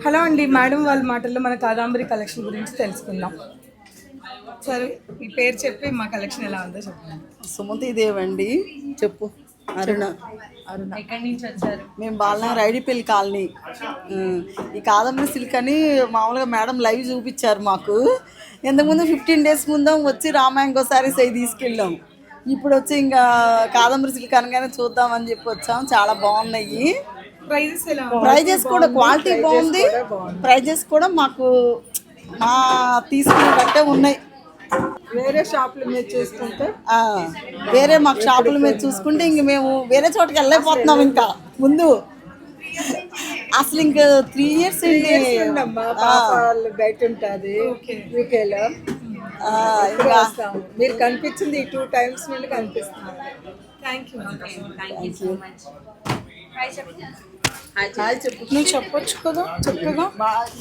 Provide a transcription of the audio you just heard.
Hello అండి, madam వాళ్ళ మాటల్లో మన కాదంబరి కలెక్షన్ గురించి తెలుసుకుందాం. సరే, మీ పేరు చెప్పి మా కలెక్షన్ ఎలా ఉందో చెప్పండి. సుమతీదేవి అండి. చెప్పు. అరుణ. ఎక్కడి నుంచి వచ్చారు? మేము బాలనగర్ ఐడిపల్లి కాలనీ. ఈ కాదంబరి సిల్క్ అని మామూలుగా మేడం లైవ్ చూపించారు మాకు. ఇంతకుముందు 15 days ముందు వచ్చి రామాయంగో సారీస్ అవి తీసుకెళ్ళాం. ఇప్పుడు వచ్చి ఇంకా కాదంబరి సిల్క్ అనగానే చూద్దామని చెప్పి వచ్చాం. చాలా బాగున్నాయి. ప్రైజెస్ ఎలా? ప్రైజెస్ కూడా క్వాలిటీ బాగుంది. ప్రైజెస్ కూడా మాకు మా తీసుకునే బట్టే ఉన్నాయి. వేరే షాపులు మీద చూసుకుంటే వేరే మాకు షాపుల మీద చూసుకుంటే ఇంక మేము వేరే చోటకి వెళ్ళైపోతున్నాం. ఇంకా ముందు అసలు ఇంకా 3 years ఉండమ్మా, పాప వాళ్ళు బయట ఉంటుంది యూకేలో. ఇంకా మీరు కనిపించింది ఈ 2 times నుండి కనిపిస్తున్నారు. Thank you. హాయ్ చెప్పు. నువ్వు చెప్పొచ్చు కదా చక్కగా.